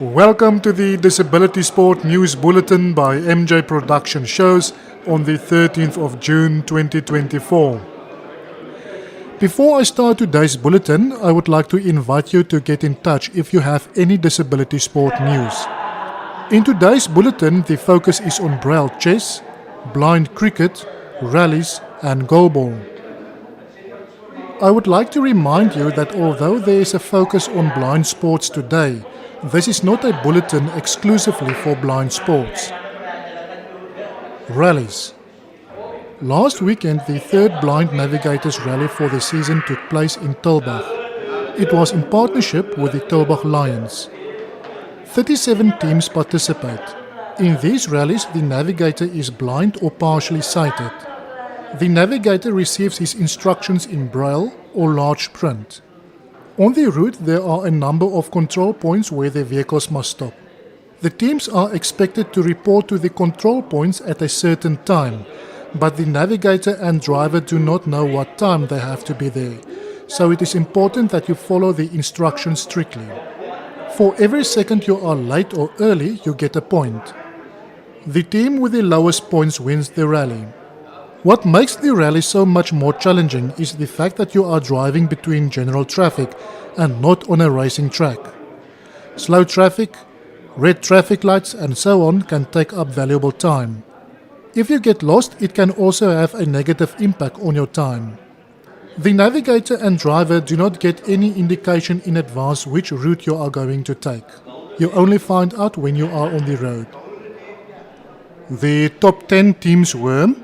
Welcome to the Disability Sport News Bulletin by MJ Production Shows on the 13th of June 2024. Before I start today's bulletin, I would like to invite you to get in touch if you have any disability sport news. In today's bulletin, the focus is on braille chess, blind cricket, rallies and goalball. I would like to remind you that although there is a focus on blind sports today, this is not a bulletin exclusively for blind sports. Rallies. Last weekend, the third Blind Navigators rally for the season took place in Tulbagh. It was in partnership with the Tulbagh Lions. 37 teams participate. In these rallies, the navigator is blind or partially sighted. The navigator receives his instructions in braille or large print. On the route, there are a number of control points where the vehicles must stop. The teams are expected to report to the control points at a certain time, but the navigator and driver do not know what time they have to be there, so it is important that you follow the instructions strictly. For every second you are late or early, you get a point. The team with the lowest points wins the rally. What makes the rally so much more challenging is the fact that you are driving between general traffic and not on a racing track. Slow traffic, red traffic lights and so on can take up valuable time. If you get lost, it can also have a negative impact on your time. The navigator and driver do not get any indication in advance which route you are going to take. You only find out when you are on the road. The top 10 teams were: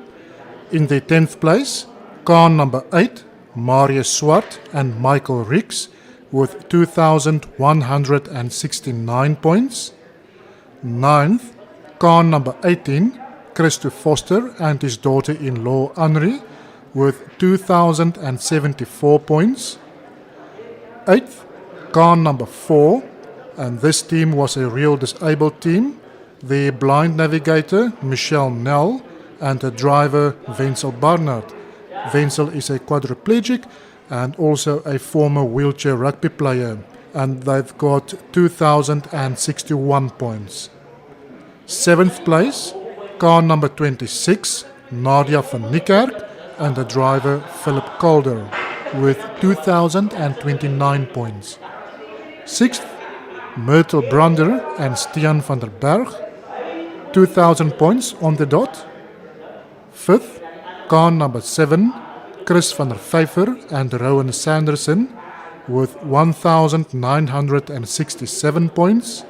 in the 10th place, car number 8, Marius Swart and Michael Rix with 2,169 points. 9th, car number 18, Christo Foster and his daughter-in-law Anri with 2,074 points. 8th, car number 4, and this team was a real disabled team, the blind navigator Michelle Nell and the driver Wenzel Barnard. Wenzel is a quadriplegic and also a former wheelchair rugby player, and they've got 2,061 points. 7th place, car number 26, Nadia van Niekerk and the driver Philip Calder with 2,029 points. 6th, Myrtle Brander and Stian van der Berg, 2,000 points on the dot. 5th, car number 7, Chris van der Vyver and Rowan Sanderson with 1,967 points.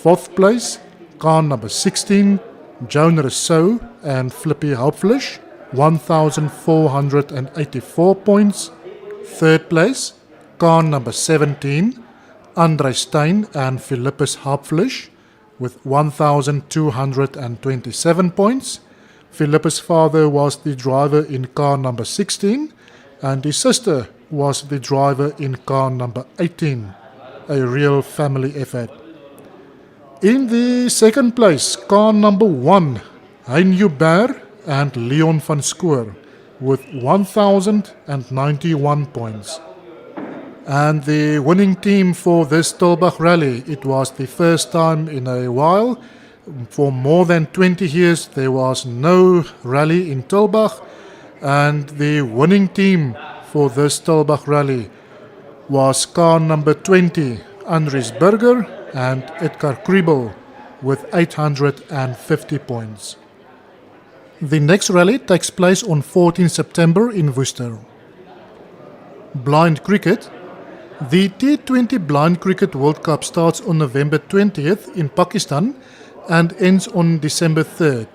4th place, car number 16, Joan Rousseau and Flippy Hauptfleisch, 1,484 points. 3rd place, car number 17, Andre Stein and Philippus Hauptfleisch with 1,227 points. Philippus' father was the driver in car number 16 and his sister was the driver in car number 18. A real family effort. In the 2nd place, car number 1, Hein Joubert and Leon van Schoor with 1,091 points. And the winning team for this Tulbagh rally, it was the first time in a while. For more than 20 years there was no rally in Tulbagh, and the winning team for this Tulbagh rally was car number 20, Andries Burger and Edgar Kriebel with 850 points. The next rally takes place on 14 September in Worcester. Blind cricket. The T20 Blind Cricket World Cup starts on November 20th in Pakistan and ends on December 3rd.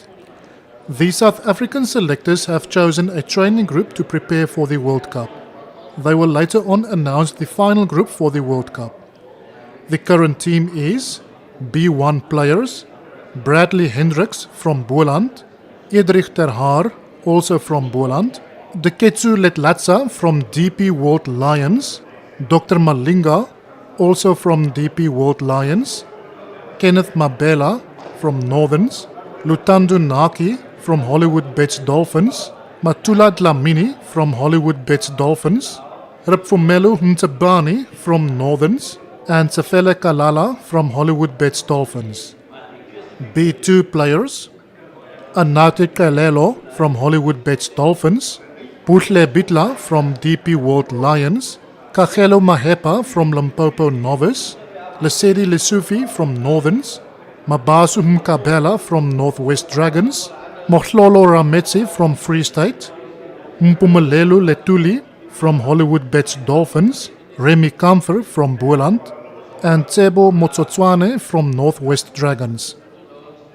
The South African selectors have chosen a training group to prepare for the World Cup. They will later on announce the final group for the World Cup. The current team is B1 players, Bradley Hendricks from Boland, Edrich ter Haar, also from Boland, Deketsu Letlatsa from DP World Lions, Dr. Malinga, also from DP World Lions, Kenneth Mabela from Northerns, Lutando Naki from Hollywood Bets Dolphins, Matula Dlamini from Hollywood Bets Dolphins, Ripfumelo Mtsabani from Northerns, and Sefele Kalala from Hollywood Bets Dolphins. B. 2 players, Anate Kalelo from Hollywood Bets Dolphins, Puhle Bitla from DP World Lions, Kagelo Mahepa from Limpopo Novice, Lesedi Lesufi from Northerns, Mabasu Mkabela from Northwest Dragons, Mohlolo Rametsi from Free State, Mpumelelo Letuli from Hollywood Bets Dolphins, Remy Kamfer from Boland, and Tsebo Motsotswane from Northwest Dragons.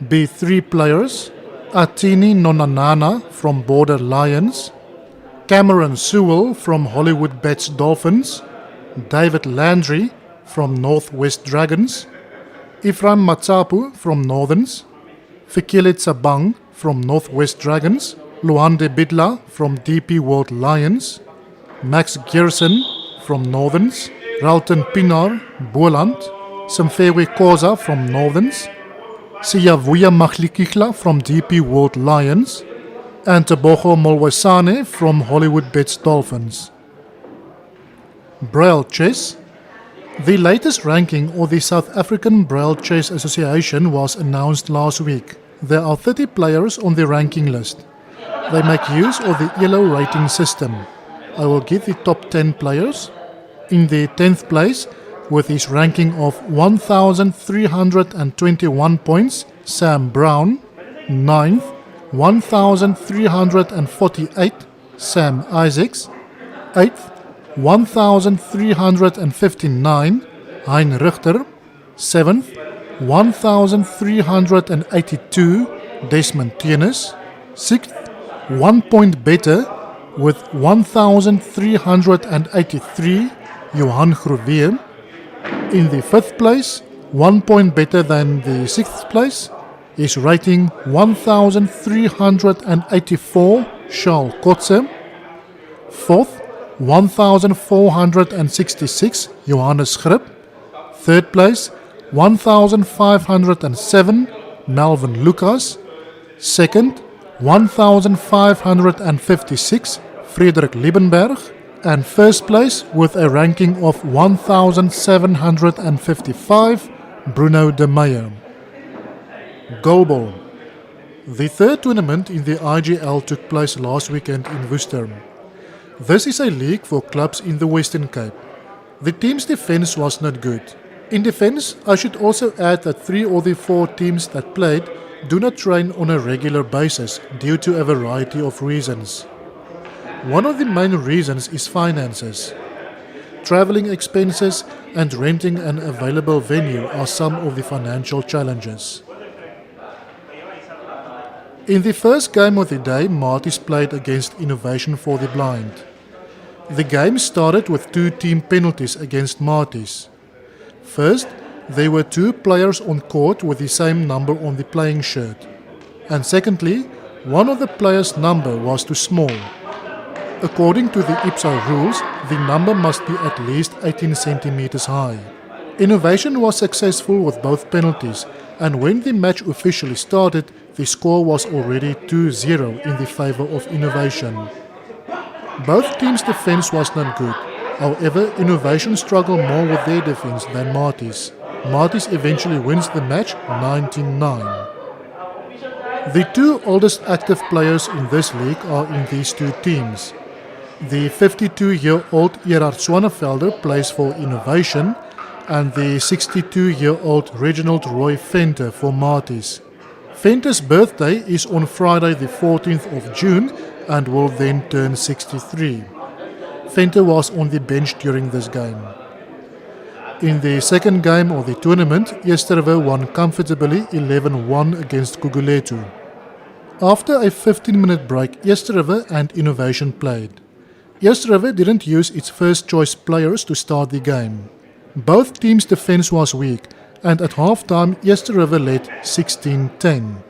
B3 players, Atini Nonanana from Border Lions, Cameron Sewell from Hollywood Bets Dolphins, David Landry from Northwest Dragons, Ephraim Matsapu from Northerns, Fikile Tsabang from Northwest Dragons, Luande Bidla from DP World Lions, Max Gerson from Northerns, Ralton Pinar, Boland, Simfewe Koza from Northerns, Siyavuya Mahlikikla from DP World Lions, and Tebogo Molwesane from Hollywood Bets Dolphins. Braille Chess. The latest ranking of the South African Braille Chess Association was announced last week. There are 30 players on the ranking list. They make use of the yellow rating system. I will give the top 10 players. In the 10th place, with his ranking of 1,321 points, Sam Brown. 9th, 1,348, Sam Isaacs. 8th, 1,359, Hein Richter. 7th, 1,382, Desmond Tienes. 6th, 1 point better with 1,383, Johan Groewe. In the 5th place, 1 point better than the 6th place, is rating 1,384, Charles Kotze. 4th, 1,466, Johannes Grip. 3rd place, 1,507, Melvin Lucas. 2nd, 1,556, Frederik Liebenberg. And 1st place with a ranking of 1,755, Bruno de Meyer. Goalball. The third tournament in the IGL took place last weekend in Worcester. This is a league for clubs in the Western Cape. The team's defense was not good. In defense, I should also add that 3 of the 4 teams that played do not train on a regular basis due to a variety of reasons. One of the main reasons is finances. Traveling expenses and renting an available venue are some of the financial challenges. In the first game of the day, Marties played against Innovation for the Blind. The game started with 2 team penalties against Marties. First, there were 2 players on court with the same number on the playing shirt. And secondly, one of the players' number was too small. According to the IPSA rules, the number must be at least 18 centimeters high. Innovation was successful with both penalties, and when the match officially started, the score was already 2-0 in the favor of Innovation. Both teams' defense was not good. However, Innovation struggled more with their defense than Marties. Marties eventually wins the match 19-9. The 2 oldest active players in this league are in these 2 teams. The 52-year-old Gerard Swanevelder plays for Innovation, and the 62-year-old Reginald Roy Venter for Marties. Venter's birthday is on Friday the 14th of June and will then turn 63. Venter was on the bench during this game. In the second game of the tournament, Esterwe won comfortably 11-1 against Gugulethu. After a 15-minute break, Esterwe and Innovation played. Esterwe didn't use its first-choice players to start the game. Both teams' defense was weak, and at halftime, Esterwe led 16-10.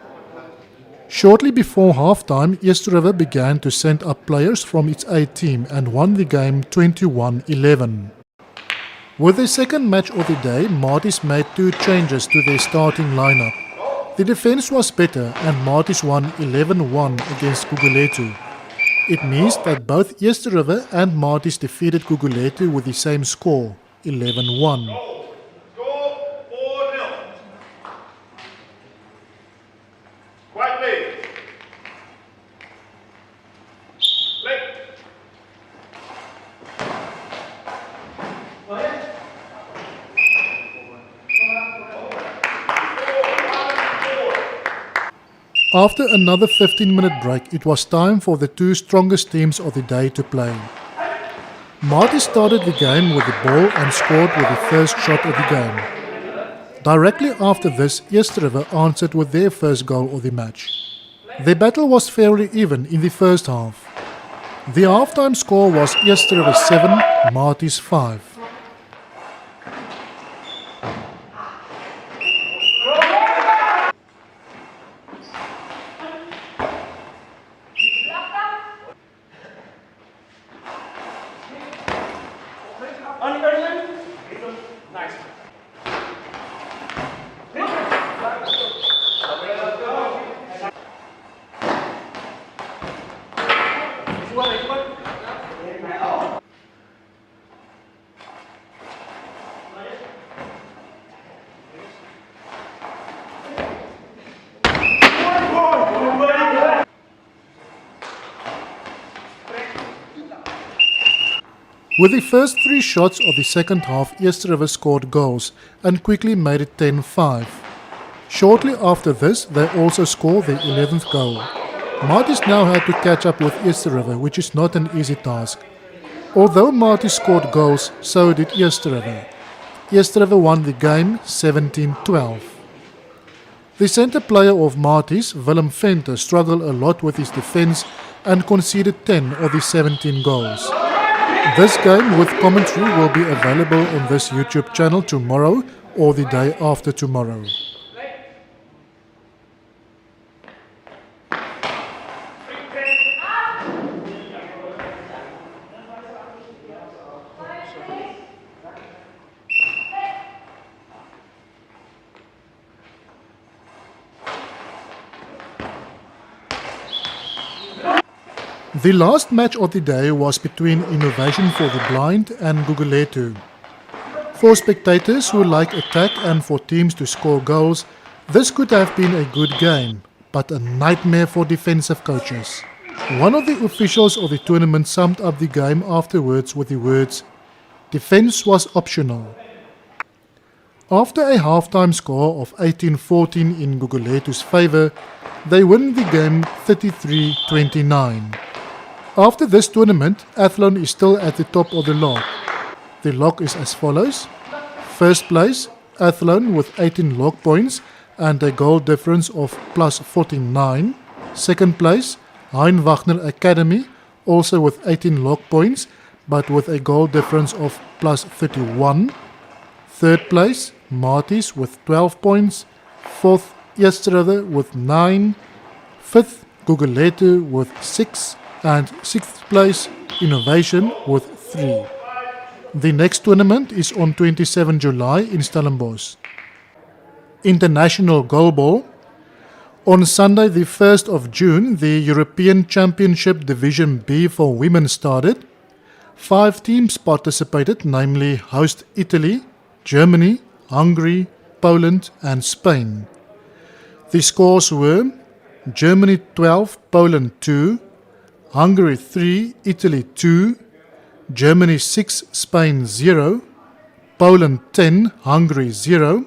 Shortly before halftime, Esterwe began to send up players from its A team and won the game 21-11. With the second match of the day, Marties made 2 changes to their starting lineup. The defense was better and Marties won 11-1 against Gugulethu. It means that both Esterwe and Marties defeated Gugulethu with the same score, 11-1. After another 15-minute break, it was time for the two strongest teams of the day to play. Marty started the game with the ball and scored with the first shot of the game. Directly after this, Eerste answered with their first goal of the match. Their battle was fairly even in the first half. The halftime score was Eerste 7, Marty's 5. With the first 3 shots of the second half, Eerste scored goals and quickly made it 10-5. Shortly after this, they also scored their 11th goal. Marty's now had to catch up with Eerste, which is not an easy task. Although Marty scored goals, so did Eerste. Eerste won the game 17-12. The centre player of Marty's, Willem Venter, struggled a lot with his defence and conceded 10 of the 17 goals. This game with commentary will be available on this YouTube channel tomorrow or the day after tomorrow. The last match of the day was between Innovation for the Blind and Gugulethu. For spectators who like attack and for teams to score goals, this could have been a good game, but a nightmare for defensive coaches. One of the officials of the tournament summed up the game afterwards with the words, "Defense was optional." After a halftime score of 18-14 in Gugulethu's favour, they win the game 33-29. After this tournament, Athlone is still at the top of the log. The log is as follows. First place, Athlone with 18 log points and a goal difference of plus 49. Second place, Hein Wagner Academy, also with 18 log points, but with a goal difference of plus 31. Third place, Marty's with 12 points. Fourth, Eerste with 9. Fifth, Gugulethu with 6. And 6th place, Innovation with 3. The next tournament is on 27 July in Stellenbosch. International Goalball. On Sunday the 1st of June, the European Championship Division B for women started. 5 teams participated, namely host Italy, Germany, Hungary, Poland and Spain. The scores were Germany 12, Poland 2, Hungary 3, Italy 2, Germany 6, Spain 0, Poland 10, Hungary 0.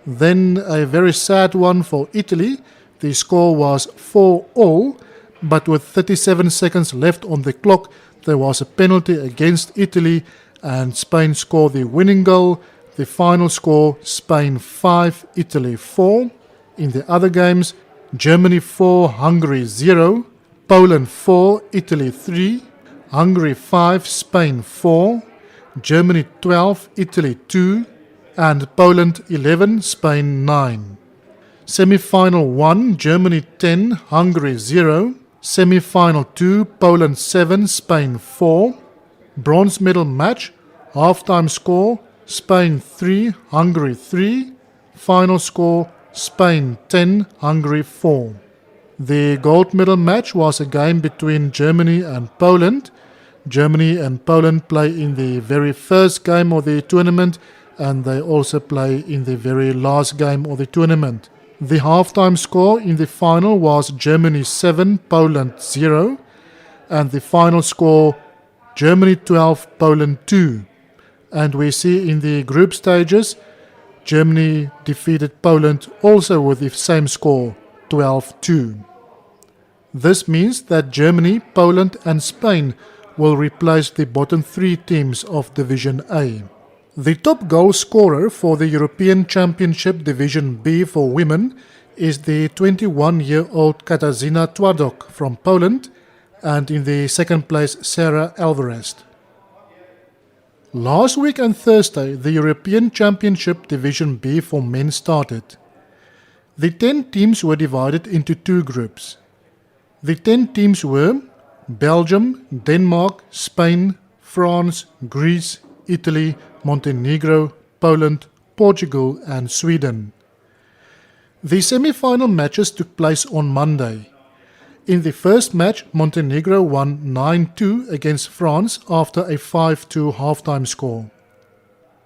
Then a very sad one for Italy. The score was 4-all, but with 37 seconds left on the clock, there was a penalty against Italy and Spain scored the winning goal. The final score, Spain 5, Italy 4. In the other games, Germany 4, Hungary 0, Poland 4, Italy 3, Hungary 5, Spain 4, Germany 12, Italy 2, and Poland 11, Spain 9. Semi-final 1, Germany 10, Hungary 0, Semi-final 2, Poland 7, Spain 4, Bronze medal match, half-time score, Spain 3, Hungary 3, final score, Spain 10, Hungary 4. The gold medal match was a game between Germany and Poland. Germany and Poland play in the very first game of the tournament and they also play in the very last game of the tournament. The halftime score in the final was Germany 7, Poland 0 and the final score Germany 12, Poland 2. And we see in the group stages Germany defeated Poland also with the same score, 12-2. This means that Germany, Poland and Spain will replace the bottom 3 teams of Division A. The top goal scorer for the European Championship Division B for women is the 21-year-old Katarzyna Twadok from Poland, and in the second place Sarah Alvarez. Last week and Thursday, the European Championship Division B for men started. The 10 teams were divided into 2 groups. The 10 teams were Belgium, Denmark, Spain, France, Greece, Italy, Montenegro, Poland, Portugal and Sweden. The semi-final matches took place on Monday. In the first match, Montenegro won 9-2 against France after a 5-2 halftime score.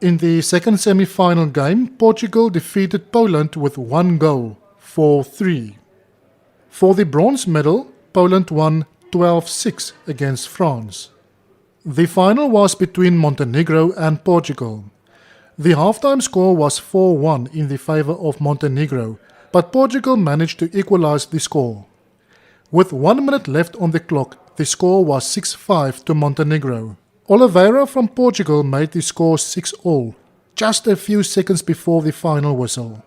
In the second semi-final game, Portugal defeated Poland with 1 goal, 4-3. For the bronze medal, Poland won 12-6 against France. The final was between Montenegro and Portugal. The halftime score was 4-1 in the favour of Montenegro, but Portugal managed to equalise the score. With 1 minute left on the clock, the score was 6-5 to Montenegro. Oliveira from Portugal made the score 6-all, just a few seconds before the final whistle.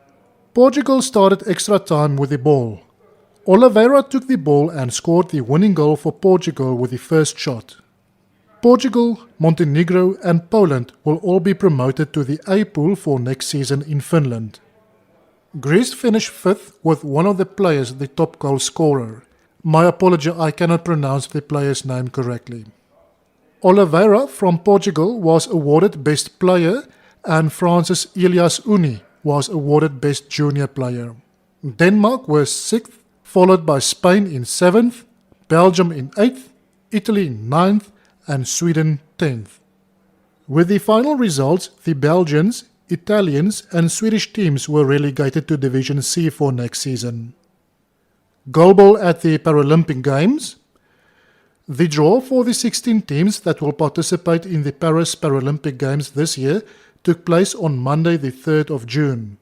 Portugal started extra time with the ball. Oliveira took the ball and scored the winning goal for Portugal with the first shot. Portugal, Montenegro and Poland will all be promoted to the A pool for next season in Finland. Greece finished 5th with one of the players the top goal scorer. My apology, I cannot pronounce the player's name correctly. Oliveira from Portugal was awarded Best Player and France's Elias Uni was awarded Best Junior Player. Denmark was 6th, followed by Spain in 7th, Belgium in 8th, Italy in 9th and Sweden 10th. With the final results, the Belgians, Italians and Swedish teams were relegated to Division C for next season. Goalball at the Paralympic Games. The draw for the 16 teams that will participate in the Paris Paralympic Games this year took place on Monday the 3rd of June.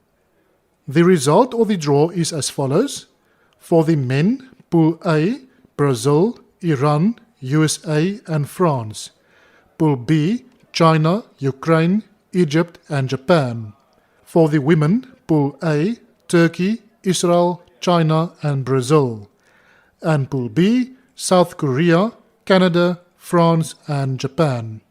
The result of the draw is as follows. For the men, Pool A, Brazil, Iran, USA and France. Pool B, China, Ukraine, Egypt and Japan. For the women, Pool A, Turkey, Israel, China and Brazil. And Pool B, South Korea, Canada, France and Japan.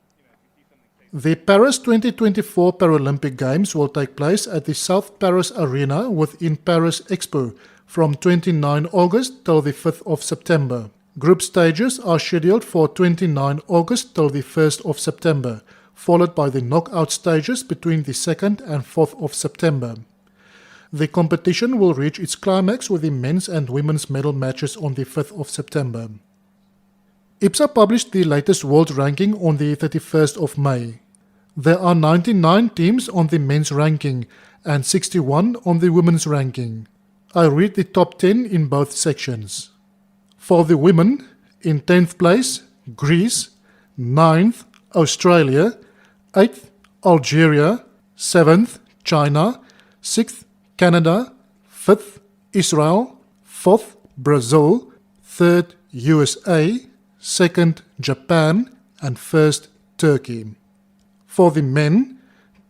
The Paris 2024 Paralympic Games will take place at the South Paris Arena within Paris Expo from 29 August till the 5th of September. Group stages are scheduled for 29 August till the 1st of September, followed by the knockout stages between the 2nd and 4th of September. The competition will reach its climax with the men's and women's medal matches on the 5th of September. IPSA published the latest world ranking on the 31st of May. There are 99 teams on the men's ranking and 61 on the women's ranking. I read the top 10 in both sections. For the women, in 10th place, Greece, 9th, Australia, 8th, Algeria, 7th, China, 6th, Canada, 5th, Israel, 4th, Brazil, 3rd, USA, 2nd, Japan, and 1st, Turkey. For the men,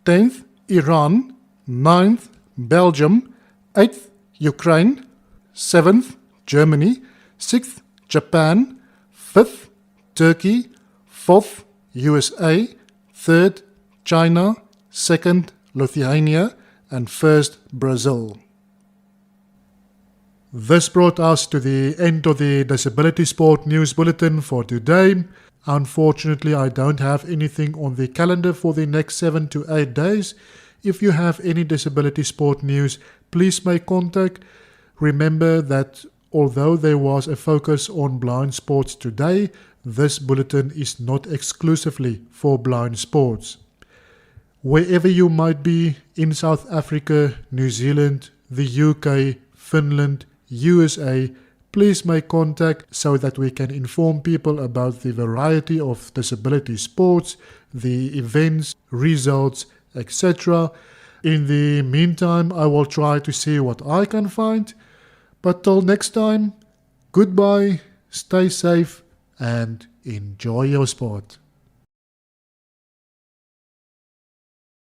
10th, Iran, 9th, Belgium, 8th, Ukraine, 7th, Germany, 6th, Japan, 5th, Turkey, 4th, USA, 3rd, China, 2nd, Lithuania, and 1st, Brazil. This brought us to the end of the Disability Sport News Bulletin for today. Unfortunately, I don't have anything on the calendar for the next 7 to 8 days. If you have any disability sport news, please make contact. Remember that although there was a focus on blind sports today, this bulletin is not exclusively for blind sports. Wherever you might be in South Africa, New Zealand, the UK, Finland, USA, please make contact so that we can inform people about the variety of disability sports, the events, results, etc. In the meantime, I will try to see what I can find. But till next time, goodbye, stay safe and enjoy your sport.